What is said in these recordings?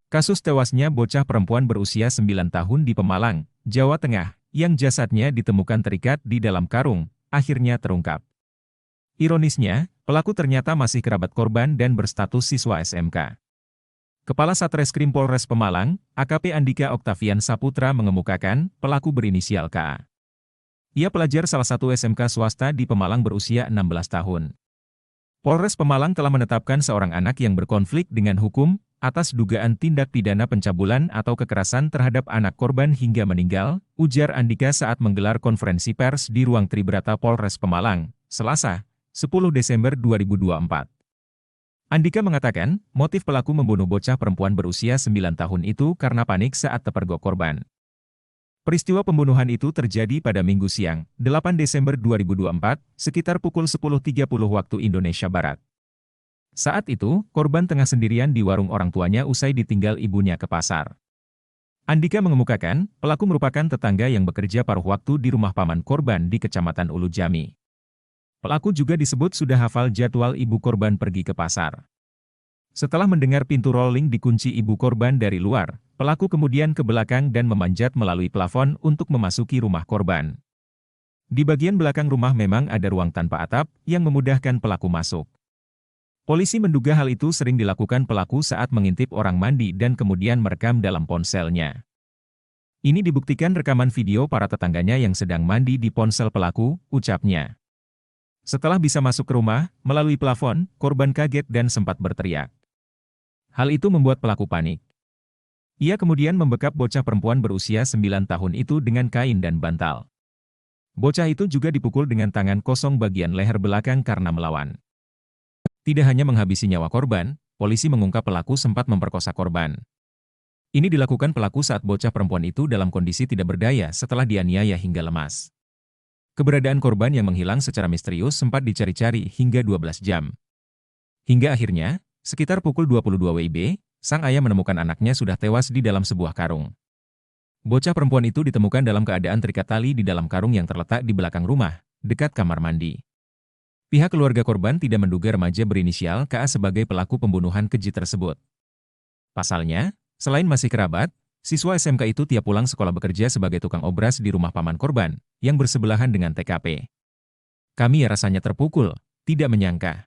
Kasus tewasnya bocah perempuan berusia 9 tahun di Pemalang, Jawa Tengah, yang jasadnya ditemukan terikat di dalam karung, akhirnya terungkap. Ironisnya, pelaku ternyata masih kerabat korban dan berstatus siswa SMK. Kepala Satreskrim Polres Pemalang, AKP Andika Oktavian Saputra mengemukakan, pelaku berinisial KA. Ia pelajar salah satu SMK swasta di Pemalang berusia 16 tahun. Polres Pemalang telah menetapkan seorang anak yang berkonflik dengan hukum, atas dugaan tindak pidana pencabulan atau kekerasan terhadap anak korban hingga meninggal, ujar Andika saat menggelar konferensi pers di ruang Tribrata Polres Pemalang, Selasa, 10 Desember 2024. Andika mengatakan, motif pelaku membunuh bocah perempuan berusia 9 tahun itu karena panik saat terpergok korban. Peristiwa pembunuhan itu terjadi pada Minggu siang, 8 Desember 2024, sekitar pukul 10.30 waktu Indonesia Barat. Saat itu, korban tengah sendirian di warung orang tuanya usai ditinggal ibunya ke pasar. Andika mengemukakan, pelaku merupakan tetangga yang bekerja paruh waktu di rumah paman korban di Kecamatan Ulu Jami. Pelaku juga disebut sudah hafal jadwal ibu korban pergi ke pasar. Setelah mendengar pintu rolling dikunci ibu korban dari luar, pelaku kemudian ke belakang dan memanjat melalui plafon untuk memasuki rumah korban. Di bagian belakang rumah memang ada ruang tanpa atap, yang memudahkan pelaku masuk. Polisi menduga hal itu sering dilakukan pelaku saat mengintip orang mandi dan kemudian merekam dalam ponselnya. Ini dibuktikan rekaman video para tetangganya yang sedang mandi di ponsel pelaku, ucapnya. Setelah bisa masuk ke rumah, melalui plafon, korban kaget dan sempat berteriak. Hal itu membuat pelaku panik. Ia kemudian membekap bocah perempuan berusia 9 tahun itu dengan kain dan bantal. Bocah itu juga dipukul dengan tangan kosong bagian leher belakang karena melawan. Tidak hanya menghabisi nyawa korban, polisi mengungkap pelaku sempat memperkosa korban. Ini dilakukan pelaku saat bocah perempuan itu dalam kondisi tidak berdaya setelah dianiaya hingga lemas. Keberadaan korban yang menghilang secara misterius sempat dicari-cari hingga 12 jam. Hingga akhirnya, sekitar pukul 22 WIB, sang ayah menemukan anaknya sudah tewas di dalam sebuah karung. Bocah perempuan itu ditemukan dalam keadaan terikat tali di dalam karung yang terletak di belakang rumah, dekat kamar mandi. Pihak keluarga korban tidak menduga remaja berinisial KA sebagai pelaku pembunuhan keji tersebut. Pasalnya, selain masih kerabat, siswa SMK itu tiap pulang sekolah bekerja sebagai tukang obras di rumah paman korban, yang bersebelahan dengan TKP. Kami rasanya terpukul, tidak menyangka.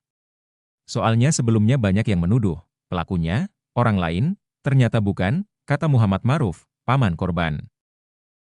Soalnya sebelumnya banyak yang menuduh, pelakunya, orang lain, ternyata bukan, kata Muhammad Maruf, paman korban.